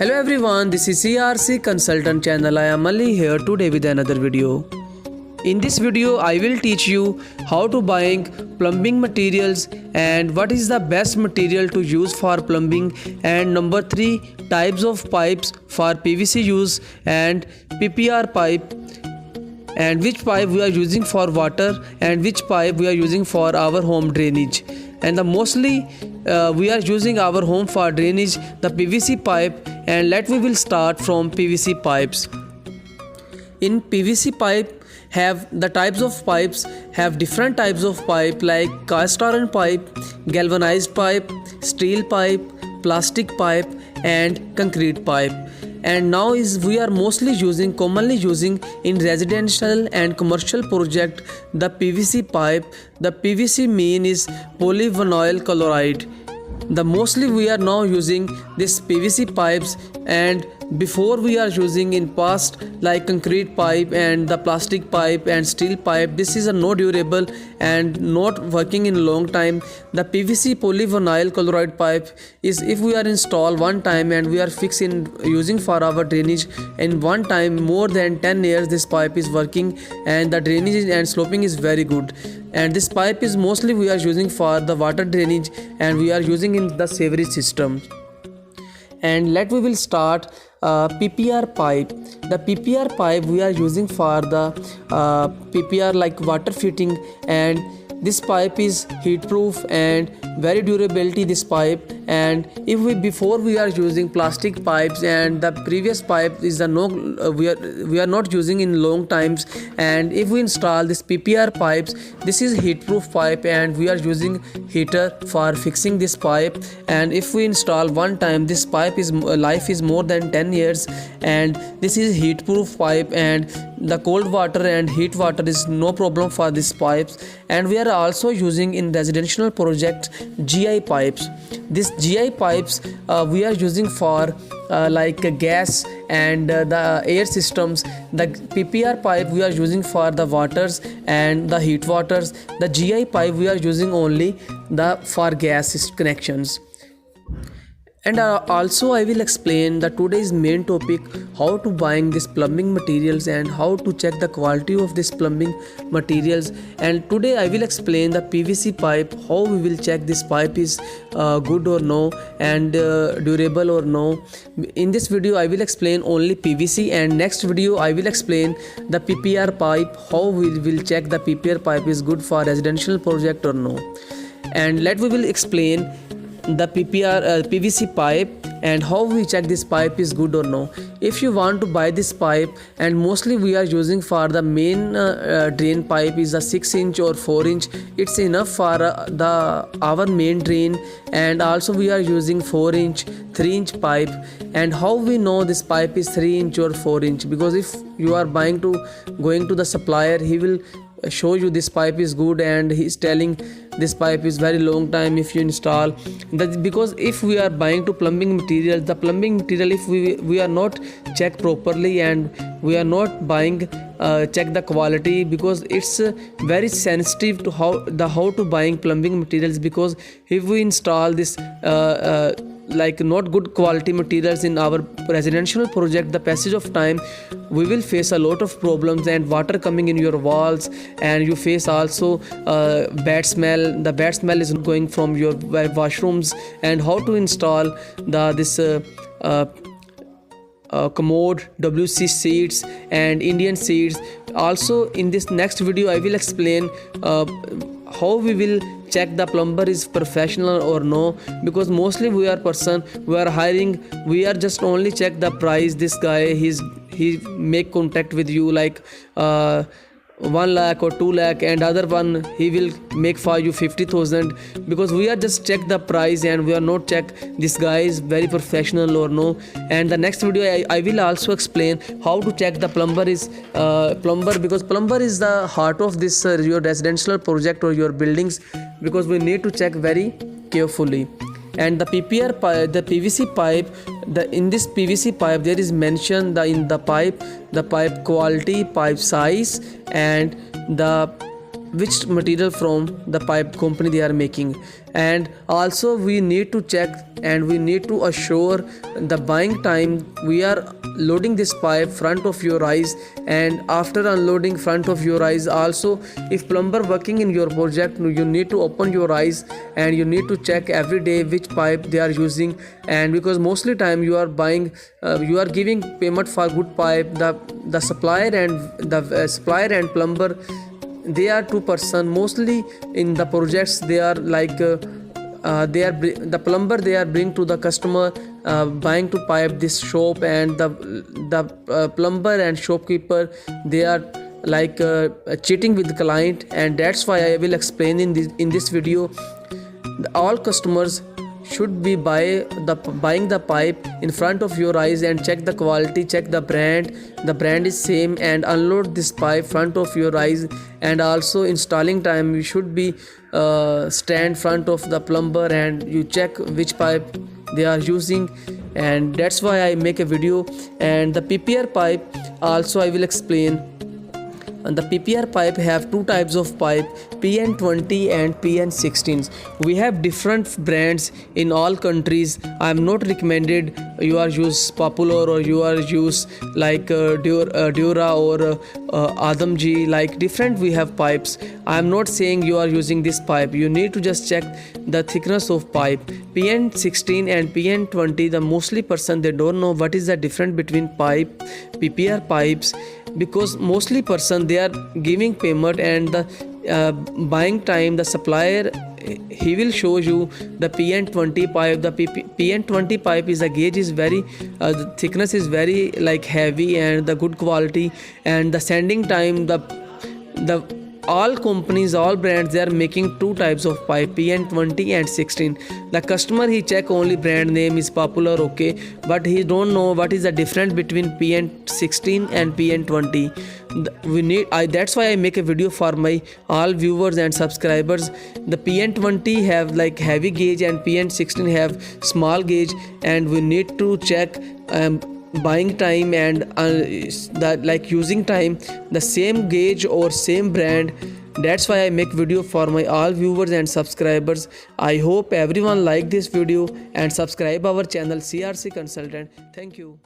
Hello everyone, this is CRC Consultant channel. I am Ali here today with another video. In this video, I will teach you how to buying plumbing materials and what is the best material to use for plumbing, and number 3 types of pipes for PVC use and PPR pipe, and which pipe we are using for water and which pipe we are using for our home drainage. And the mostly we are using our home for drainage the PVC pipe, and we will start from PVC pipes. In PVC pipe have the types of pipes have different types of pipe like cast iron pipe, galvanized pipe, steel pipe, plastic pipe and concrete pipe. And now we are commonly using in residential and commercial project the PVC pipe. The PVC mean is polyvinyl chloride. The mostly we are now using this PVC pipes, and before we are using in past like concrete pipe and the plastic pipe and steel pipe. This is a no durable and not working in long time. The PVC polyvinyl chloride pipe is if we are install one time and we are fixing using for our drainage in one time more than 10 years, this pipe is working and the drainage and sloping is very good. And this pipe is mostly we are using for the water drainage and we are using in the sewerage system. And we will start PPR pipe. The PPR pipe we are using for the PPR like water fitting, and this pipe is heat proof and very durability this pipe. And if before we are using plastic pipes, and the previous pipe is we are not using in long times, and if we install this PPR pipes, this is heat proof pipe and we are using heater for fixing this pipe. And if we install one time, this pipe is life is more than 10 years, and this is heat proof pipe and the cold water and heat water is no problem for these pipes. And we are also using in residential projects GI pipes. This GI pipes we are using for like gas and the air systems. The PPR pipe we are using for the waters and the heat waters. The GI pipe we are using only for gas connections. And also I will explain the today's main topic, how to buying this plumbing materials and how to check the quality of this plumbing materials. And today I will explain the PVC pipe, how we will check this pipe is good or no and durable or no. In this video I will explain only PVC, and next video I will explain the PPR pipe, how we will check the PPR pipe is good for residential project or no. And we will explain the PVC pipe and how we check this pipe is good or no. If you want to buy this pipe, and mostly we are using for the main drain pipe is a 6 inch or 4 inch, it's enough for our main drain. And also we are using 4 inch 3 inch pipe. And how we know this pipe is 3 inch or 4 inch? Because if you are going to the supplier, he will show you this pipe is good and he's telling this pipe is very long time if you install that. Because if we are buying to plumbing material, the plumbing material if we are not check properly and we are not buying check the quality, because it's very sensitive to how to buying plumbing materials. Because if we install this like not good quality materials in our residential project, the passage of time we will face a lot of problems and water coming in your walls, and you face also bad smell. The bad smell is going from your washrooms. And how to install this commode, WC seats and Indian seats. Also in this next video I will explain how we will check the plumber is professional or no. Because mostly we are hiring, we are just only check the price. This guy he make contact with you like 1 lakh or 2 lakh, and other one he will make for you 50,000. Because we are just check the price and we are not check this guy is very professional or no. And the next video I will also explain how to check the plumber is because plumber is the heart of this your residential project or your buildings, because we need to check very carefully. And the PVC pipe, in this PVC pipe there is mentioned the pipe quality, pipe size and the which material from the pipe company they are making. And also we need to check and we need to assure the buying time. We are loading this pipe front of your eyes, and after unloading front of your eyes also, if plumber working in your project, you need to open your eyes and you need to check every day which pipe they are using. And because mostly time you are buying, you are giving payment for good pipe, the supplier and plumber, they are two person mostly in the projects. They are like the plumber they are bring to the customer buying to pipe this shop, and the plumber and shopkeeper, they are like cheating with the client. And that's why I will explain in this video. All customers should be buying the pipe in front of your eyes and check the quality, check the brand is same, and unload this pipe front of your eyes. And also installing time, you should be stand front of the plumber and you check which pipe they are using. And that's why I make a video. And the PPR pipe also I will explain. And the PPR pipe have two types of pipe, PN20 and PN16. We have different brands in all countries. I am not recommended you are use Popular or you are use like Dura or Adamji, like different we have pipes. I am not saying you are using this pipe. You need to just check the thickness of pipe. PN16 and PN20, the mostly person they don't know what is the difference between PPR pipes, because mostly person they are giving payment, and the buying time the supplier he will show you the PN20 pipe. The PN20 pipe is the gauge is very the thickness is very like heavy and the good quality. And the sanding time, the all companies, all brands, they are making two types of pipe, PN20 and 16. The customer he check only brand name is Popular, okay, but he don't know what is the difference between PN16 and PN20. That's why I make a video for my all viewers and subscribers. The PN20 have like heavy gauge and PN16 have small gauge, and we need to check buying time and that like using time, the same gauge or same brand. That's why I make video for my all viewers and subscribers. I hope everyone like this video and subscribe our channel CRC Consultant. Thank you.